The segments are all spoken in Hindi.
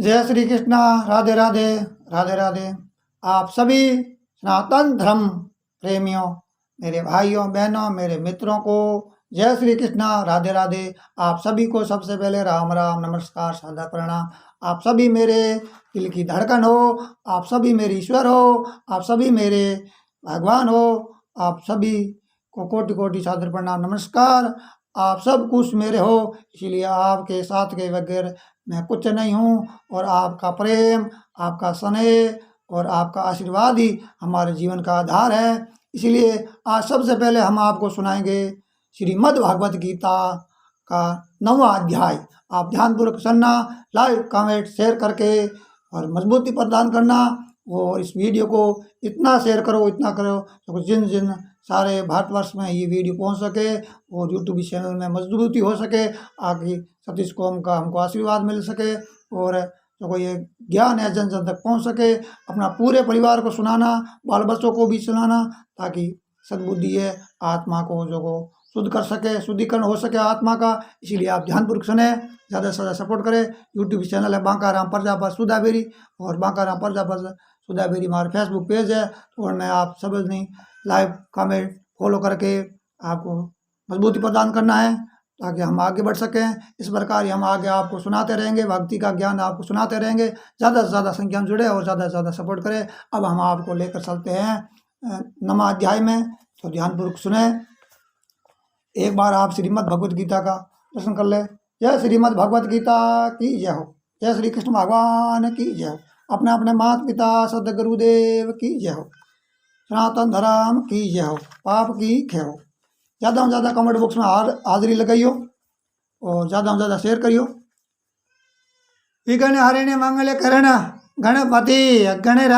जय श्री कृष्णा। राधे राधे। राधे राधे। आप सभी सनातन धर्म प्रेमियों, मेरे भाइयों बहनों, मेरे मित्रों को जय श्री कृष्णा। राधे राधे। आप सभी को सबसे पहले राम राम, नमस्कार, सादर प्रणाम। आप सभी मेरे दिल की धड़कन हो, आप सभी मेरे ईश्वर हो, आप सभी मेरे भगवान हो। आप सभी को कोटि कोटि सादर प्रणाम, नमस्कार। आप सब कुछ मेरे हो, इसीलिए आपके साथ के बगैर मैं कुछ नहीं हूँ। और आपका प्रेम, आपका स्नेह और आपका आशीर्वाद ही हमारे जीवन का आधार है। इसीलिए आज सबसे पहले हम आपको सुनाएंगे श्रीमद् भागवत गीता का 9वां अध्याय। आप ध्यानपूर्वक सुनना, लाइक कमेंट शेयर करके और मजबूती प्रदान करना। और इस वीडियो को इतना शेयर करो, इतना करो तो जिन जिन सारे भारतवर्ष में ये वीडियो पहुंच सके और यूट्यूब चैनल में मजबूती हो सके, आगे सतीश कौम का हमको आशीर्वाद मिल सके और जो कोई ये ज्ञान है जन जन तक पहुंच सके। अपना पूरे परिवार को सुनाना, बाल बच्चों को भी सुनाना, ताकि सद्बुद्धि है आत्मा को जो को शुद्ध कर सके, शुद्धिकरण हो सके आत्मा का। इसीलिए आप ध्यानपूर्वक सुने, ज़्यादा से ज़्यादा सपोर्ट करें। यूट्यूब चैनल है बांकाराम प्रजापत सुधाबेरी, और बांकाराम प्रजापत सुधाबेरी हमारा फेसबुक पेज है। और मैं आप सब नहीं लाइव कमेंट फॉलो करके आपको मजबूती प्रदान करना है, ताकि हम आगे बढ़ सकें। इस प्रकार ही हम आगे आपको सुनाते रहेंगे, भक्ति का ज्ञान आपको सुनाते रहेंगे। ज़्यादा से ज़्यादा संख्या में जुड़े और ज़्यादा से ज़्यादा सपोर्ट करें। अब हम आपको लेकर चलते हैं 9वां अध्याय में, तो ध्यानपूर्वक सुने। एक बार आप श्रीमद् भगवत गीता का दर्शन कर ले। जय श्रीमद् भगवत गीता की जय हो। जय श्री कृष्ण भगवान की जय हो। अपने अपने माता पिता सदगुरुदेव की जय हो। सनातन धर्म की जय हो। पाप की क्षय हो। ज़्यादा से ज़्यादा कमेंट बॉक्स में हाजिरी लगाइयो और ज़्यादा से ज़्यादा शेयर करियो। विघ्न हरिणी मंगल करण गणपति गणराज,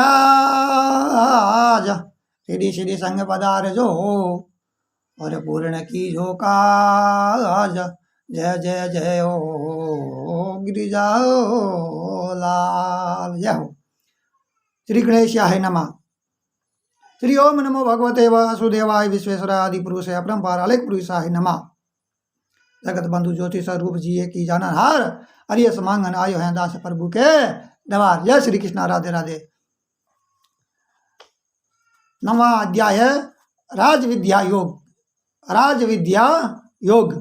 सीधी सीधी संग पदार जो और पूर्ण की जो काज। जय जय जय हो गिरिजा लाल। जय हो। श्री गणेशाय नमः। श्री ओम नमो भगवते वासुदेवाय विश्वेश्वराय आदि पुरुष अपरंपार अलेख पुरुषाय नमः। जगत बंधु ज्योति स्वरूप जी की जानहार, अरिय समांगन आयो है दास प्रभु के दवार। जय श्री कृष्ण। राधे राधे। 9वां अध्याय है राज विद्या योग। राज विद्या योग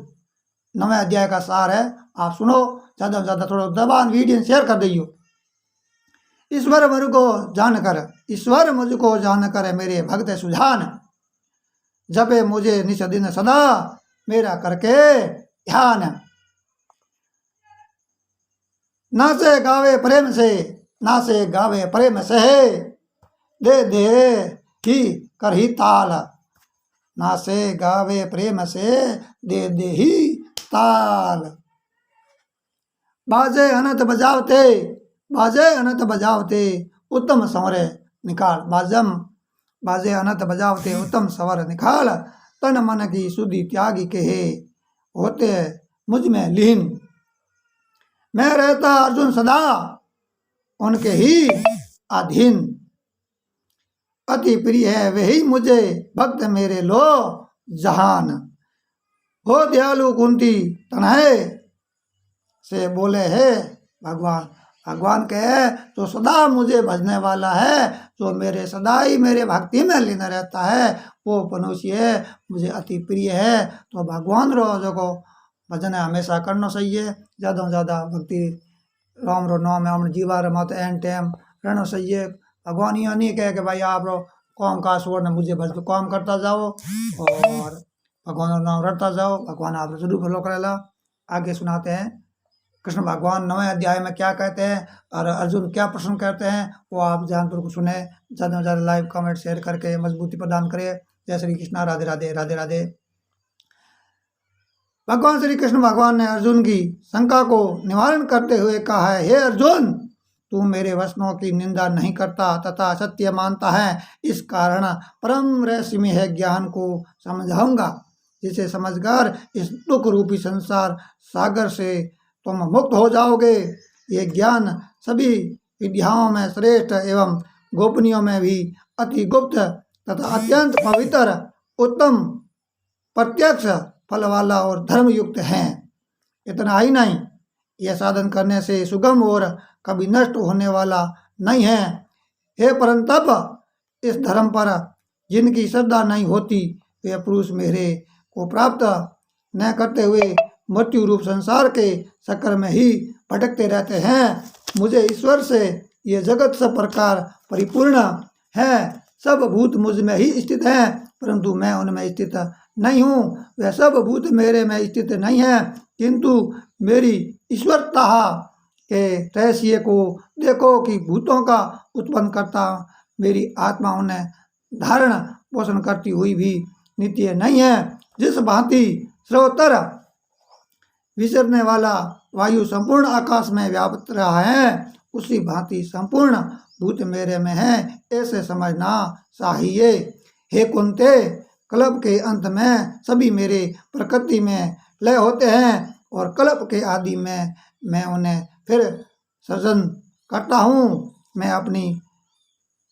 9वें अध्याय का सार है। आप सुनो, ज़्यादा से ज़्यादा थोड़ा दबान वीडियो शेयर कर दियो। ईश्वर मुझको जानकर मेरे भक्त सुजान, जपे मुझे निस दिन सदा मेरा करके ध्यान। नाचे गावे प्रेम से, नाचे गावे प्रेम से, दे दे ही कर ही ताल। नाचे गावे प्रेम से, दे दे ही ताल। बाजे अनंत बजावते, बाजे अनंत बजावते, उत्तम संवर निकाल। बाजे अनंत बजावते, उत्तम संवर निकाल। तन मन की शुद्धि त्यागी के होते मुझ में लीन। मैं रहता अर्जुन सदा उनके ही अधीन। अति प्रिय है वही मुझे भक्त मेरे लो जहान। हो दयालु कुंती तनहे से बोले है भगवान। भगवान कहे तो सदा मुझे भजने वाला है, जो मेरे सदा ही मेरे भक्ति में लीन रहता है, वो मनुष्य मुझे अति प्रिय है। तो भगवान रो जो को भजन हमेशा करना चाहिए। ज़्यादा से ज़्यादा भक्ति राम रो नाम है जीवा रे मत एन टाइम रहना चाहिए। भगवान ये नहीं कहे कि भाई आप रो काम का छोड़ना, मुझे भज काम करता जाओ और भगवान का नाम रटता जाओ। भगवान आप जरूर फॉलो करेला। आगे सुनाते हैं कृष्ण भगवान 9वें अध्याय में क्या कहते हैं और अर्जुन क्या प्रश्न करते हैं, वो आप ध्यानपूर्वक सुने। ज़्यादा से ज़्यादा लाइव कमेंट शेयर करके मजबूती प्रदान करें। जय श्री कृष्ण। राधे राधे। राधे राधे। भगवान श्री कृष्ण भगवान ने अर्जुन की शंका को निवारण करते हुए कहा है, हे अर्जुन, तू मेरे वचनों की निंदा नहीं करता तथा सत्य मानता है। इस कारण परम रहस्य में है ज्ञान को समझाऊंगा, जिसे समझकर इस दुख रूपी संसार सागर से तुम मुक्त हो जाओगे। ये ज्ञान सभी विद्याओं में श्रेष्ठ एवं गोपनीयों में भी अति गुप्त तथा अत्यंत पवित्र, उत्तम, प्रत्यक्ष फल वाला और धर्मयुक्त है। इतना ही नहीं, यह साधन करने से सुगम और कभी नष्ट होने वाला नहीं है। हे परंतप, इस धर्म पर जिनकी श्रद्धा नहीं होती वे पुरुष मेरे को प्राप्त न करते हुए मृत्यु रूप संसार के चक्कर में ही भटकते रहते हैं। मुझे ईश्वर से ये जगत सब प्रकार परिपूर्ण है, सब भूत मुझ में ही स्थित हैं, परंतु मैं उनमें स्थित नहीं हूँ। वह सब भूत मेरे में स्थित नहीं है, किंतु मेरी ईश्वरता के रहस्य को देखो कि भूतों का उत्पन्न करता मेरी आत्मा उन्हें धारण पोषण करती हुई भी नित्य नहीं है। जिस भांति स्रोतर विचरने वाला वायु संपूर्ण आकाश में व्याप्त रहा है, उसी भांति संपूर्ण भूत मेरे में है, ऐसे समझना चाहिए। हे कुंते, कल्प के अंत में सभी मेरे प्रकृति में लय होते हैं और कल्प के आदि में मैं उन्हें फिर सृजन करता हूँ। मैं अपनी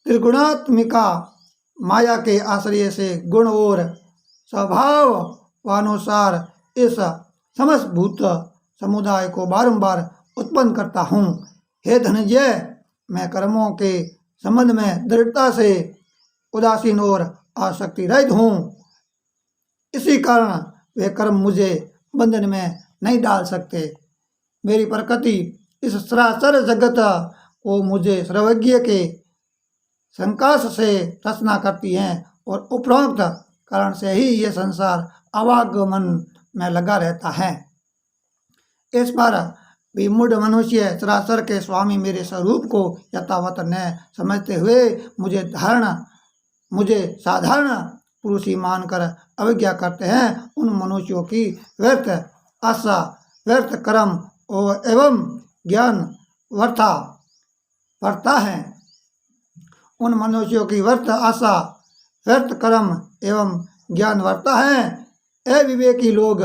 त्रिगुणात्मिका माया के आश्रय से गुण और स्वभावानुसार इस समस्त भूत समुदाय को बारंबार उत्पन्न करता हूँ। हे धनंजय, मैं कर्मों के संबंध में दृढ़ता से उदासीन और आसक्ति रहित हूँ। इसी कारण वे कर्म मुझे बंधन में नहीं डाल सकते। मेरी प्रकृति इस सरासर जगत को मुझे सर्वज्ञ के संकाश से रचना करती है और उपरोक्त कारण से ही ये संसार आवागमन में लगा रहता है। इस पर भी मूढ़ मनुष्य सरासर के स्वामी मेरे स्वरूप को यथावत न समझते हुए मुझे साधारण पुरुष ही मानकर अवज्ञा करते हैं। उन मनुष्यों की व्यर्थ आशा, व्यर्थ कर्म एवं ज्ञान व्यर्था पड़ता है। उन मनुष्यों की व्यर्थ आशा, व्यर्थ कर्म एवं ज्ञान वर्ता है। अविवेकी लोग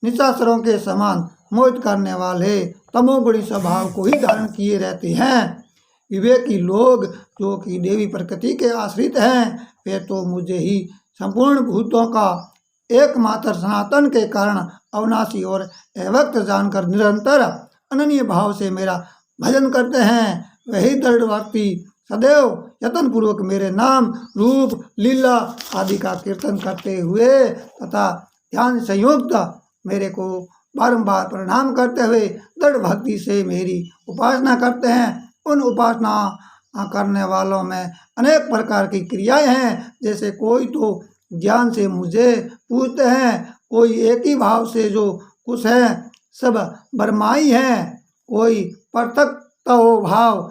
निशाचरों के समान मोहित करने वाले तमोगुणी स्वभाव को ही धारण किए रहते हैं। विवेकी लोग जो कि देवी प्रकृति के आश्रित हैं, वे तो मुझे ही संपूर्ण भूतों का एकमात्र सनातन के कारण अविनाशी और अव्यक्त जानकर निरंतर अनन्य भाव से मेरा भजन करते हैं। वही दृढ़वर्ती सदैव यत्न पूर्वक मेरे नाम, रूप, लीला आदि का कीर्तन करते हुए तथा ध्यान संयुक्त मेरे को बारंबार प्रणाम करते हुए दृढ़ भक्ति से मेरी उपासना करते हैं। उन उपासना करने वालों में अनेक प्रकार की क्रियाएं हैं। जैसे कोई तो ज्ञान से मुझे पूजते हैं, कोई एक ही भाव से जो कुछ है सब बरमाई हैं, कोई पृथक भाव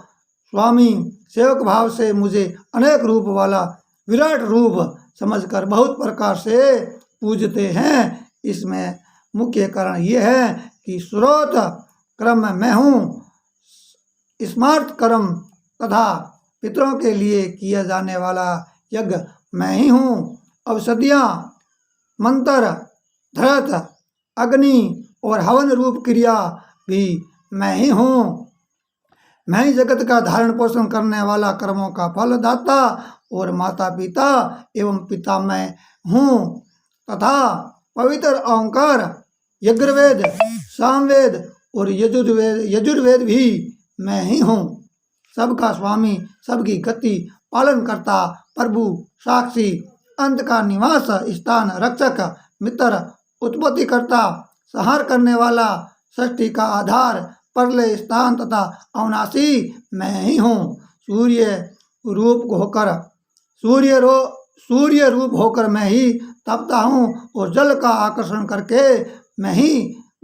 स्वामी सेवक भाव से मुझे अनेक रूप वाला विराट रूप समझकर बहुत प्रकार से पूजते हैं। इसमें मुख्य कारण यह है कि स्रोत क्रम में मैं हूँ, स्मार्त कर्म तथा पितरों के लिए किया जाने वाला यज्ञ मैं ही हूँ। औषधियाँ, मंत्र, धरत, अग्नि और हवन रूप क्रिया भी मैं ही हूँ। मैं ही जगत का धारण पोषण करने वाला कर्मों का फल दाता और माता पिता एवं पिता मैं हूँ तथा पवित्र ओंकार, यजुर्वेद, सामवेद और यजुर्वेद भी मैं ही हूँ। सबका स्वामी, सबकी गति पालन करता, प्रभु, साक्षी, अंत का निवास स्थान, रक्षक, मित्र, उत्पत्ति करता, संहार करने वाला, सृष्टि का आधार, प्रलय स्थान तथा अविनाशी मैं ही हूँ। सूर्य रूप होकर मैं ही तपता हूँ और जल का आकर्षण करके मैं ही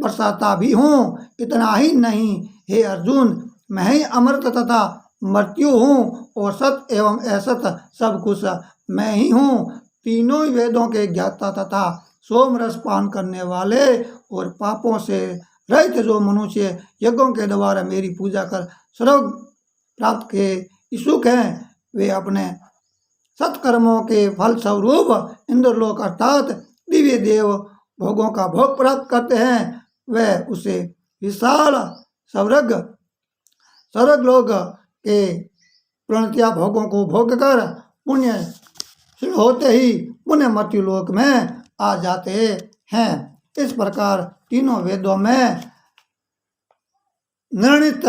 बरसाता भी हूँ। इतना ही नहीं हे अर्जुन, मैं ही अमृत तथा मृत्यु हूँ और सत एवं असत सब कुछ मैं ही हूँ। तीनों ही वेदों के ज्ञाता तथा सोम रस पान करने वाले और पापों से रहित जो मनुष्य यज्ञों के द्वारा मेरी पूजा कर स्वर्ग प्राप्त के इच्छुक हैं, वे अपने सत्कर्मों के फल स्वरूप इंद्रलोक अर्थात दिव्य देव भोगों का भोग प्राप्त करते हैं। वह उसे विशाल स्वर्ग लोक के प्रणतिया भोगों को भोग कर पुण्य होते ही पुण्य मृत्यु लोक में आ जाते हैं। इस प्रकार तीनों वेदों में निर्णित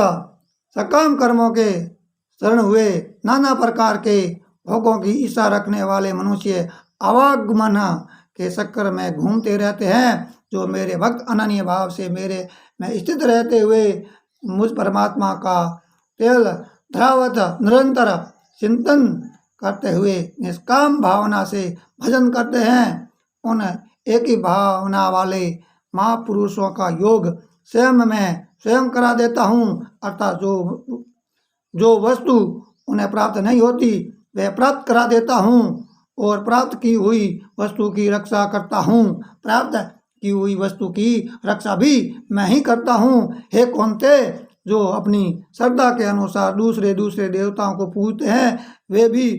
सकाम कर्मों के शरण हुए नाना प्रकार के भोगों की इच्छा रखने वाले मनुष्य आवागमन के चक्कर में घूमते रहते हैं। जो मेरे भक्त अनन्य भाव से मेरे में स्थित रहते हुए मुझ परमात्मा का तेल धरावत निरंतर चिंतन करते हुए निष्काम भावना से भजन करते हैं, उन एक ही भावना वाले महापुरुषों का योग स्वयं मैं स्वयं करा देता हूँ। अर्थात जो वस्तु उन्हें प्राप्त नहीं होती वह प्राप्त करा देता हूँ और प्राप्त की हुई वस्तु की रक्षा करता हूँ। प्राप्त की हुई वस्तु की रक्षा भी मैं ही करता हूँ। हे कौन्ते, जो अपनी श्रद्धा के अनुसार दूसरे दूसरे देवताओं को पूजते हैं वे भी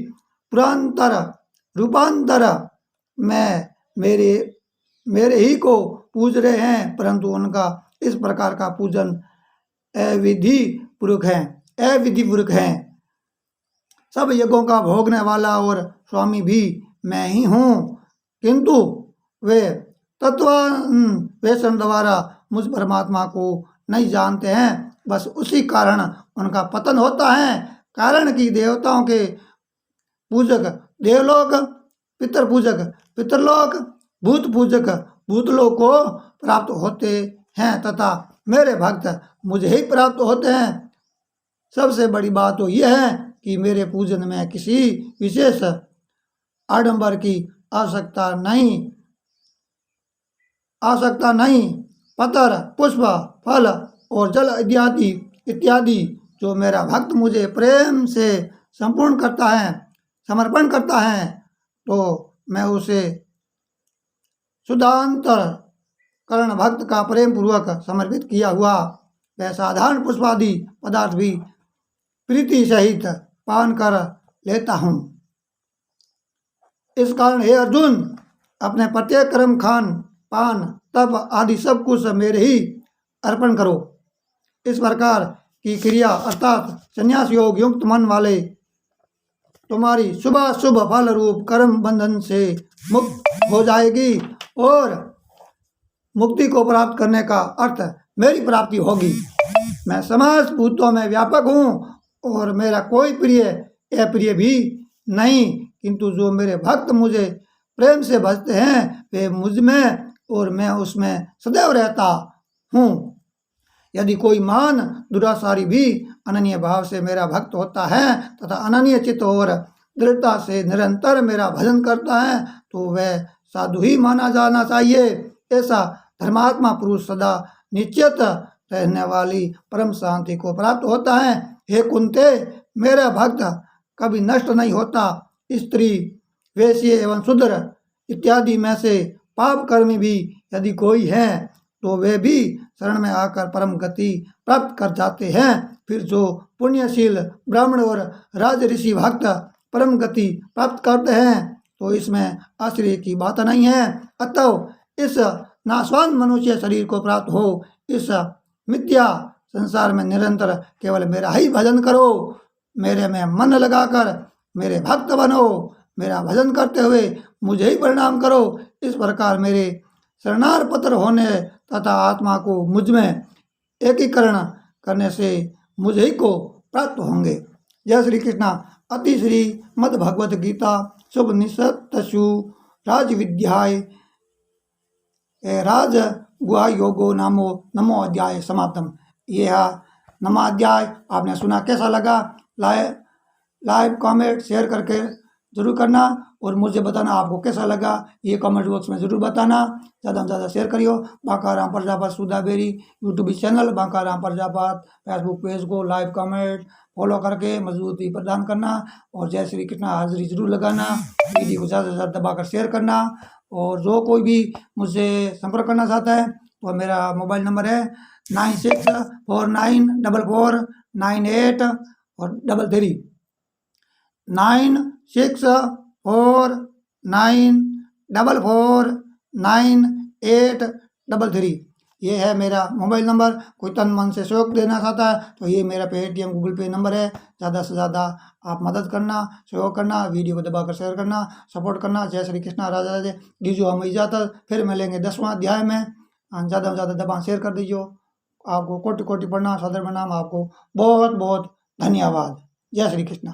पुरांतर रूपांतर में मेरे ही को पूज रहे हैं, परंतु उनका इस प्रकार का पूजन अविधि पूर्वक है। सब यज्ञों का भोगने वाला और स्वामी भी मैं ही हूँ, किंतु वे तत्वान्वेषण द्वारा मुझ परमात्मा को नहीं जानते हैं। बस उसी कारण उनका पतन होता है। कारण कि देवताओं के पूजक देवलोक, पितर पूजक पितरलोक, भूत पूजक भूतलोक को प्राप्त होते हैं तथा मेरे भक्त मुझे ही प्राप्त होते हैं। सबसे बड़ी बात तो यह है कि मेरे पूजन में किसी विशेष आडंबर की आवश्यकता नहीं। पत्थर, पुष्प, फल और जल इत्यादि जो मेरा भक्त मुझे प्रेम से समर्पण करता है तो मैं उसे शुद्धांतकरण भक्त का प्रेम पूर्वक समर्पित किया हुआ वह साधारण पुष्पादि पदार्थ भी प्रीति सहित पान कर लेता हूँ। इस कारण हे अर्जुन, अपने प्रत्येक कर्म, खान पान, तप आदि सब कुछ मेरे ही अर्पण करो। इस प्रकार की क्रिया अर्थात संन्यास योग युक्त मन वाले तुम्हारी शुभ फल रूप कर्म बंधन से मुक्त हो जाएगी और मुक्ति को प्राप्त करने का अर्थ मेरी प्राप्ति होगी। मैं समस्त भूतों में व्यापक हूँ और मेरा कोई प्रिय अप्रिय भी नहीं, किंतु जो मेरे भक्त मुझे प्रेम से भजते हैं वे मुझ में और मैं उसमें सदैव रहता हूँ। यदि कोई मान दुराचारी भी अनन्य भाव से मेरा भक्त होता है तथा अनन्य चित्त और दृढ़ता से निरंतर मेरा भजन करता है तो वह साधु ही माना जाना चाहिए। ऐसा धर्मात्मा पुरुष सदा निश्चित रहने वाली परम शांति को प्राप्त होता है। हे कुंते, मेरा भक्त कभी नष्ट नहीं होता। स्त्री, वेश्य एवं शूद्र इत्यादि में से पाप कर्मी भी यदि कोई है तो वे भी शरण में आकर परम गति प्राप्त कर जाते हैं। फिर जो पुण्यशील ब्राह्मण और राज ऋषि भक्त परम गति प्राप्त करते हैं तो इसमें आश्चर्य की बात नहीं है। अतः इस नाशवान मनुष्य शरीर को प्राप्त हो इस मिथ्या संसार में निरंतर केवल मेरा ही भजन करो। मेरे में मन लगाकर मेरे भक्त बनो। मेरा भजन करते हुए मुझे ही प्रणाम करो। इस प्रकार मेरे शरणार्पण होने तथा आत्मा को मुझ में एकीकरण करने से मुझे ही को प्राप्त होंगे। जय श्री कृष्णा। अति श्री मद भगवत गीता शुभ निषत्सु राज विद्याय राज गुहा योगो नमो अध्याय समाप्तम। यह नमा अध्याय आपने सुना, कैसा लगा लाइव कमेंट शेयर करके ज़रूर करना और मुझे बताना आपको कैसा लगा। ये कमेंट बॉक्स में ज़रूर बताना। ज़्यादा से ज़्यादा शेयर करियो। Bankaram Prajapat Sudhaberi YouTube channel, Bankaram Prajapat Facebook page को लाइव कमेंट फॉलो करके मजबूती प्रदान करना और जय श्री कृष्ण हाजिरी जरूर लगाना। वीडियो को ज़्यादा से ज़्यादा दबाकर शेयर करना और जो कोई भी मुझसे संपर्क करना चाहता है तो मेरा मोबाइल नंबर है 96494498 और 33 9649449833। ये है मेरा मोबाइल नंबर। कोई तन मन से सहयोग देना चाहता है तो ये मेरा पेटीएम गूगल पे नंबर है। ज़्यादा से ज़्यादा आप मदद करना, सहयोग करना, वीडियो को दबाकर शेयर करना, सपोर्ट करना। जय श्री कृष्णा। राधे राधे। दीजिए हम इजाज़त, फिर मिलेंगे 10वां अध्याय में। ज़्यादा से ज़्यादा दबा शेयर कर दीजिए। आपको कोटि कोटि प्रणाम, सादर प्रणाम, आपको बहुत बहुत धन्यवाद। जय श्री कृष्ण।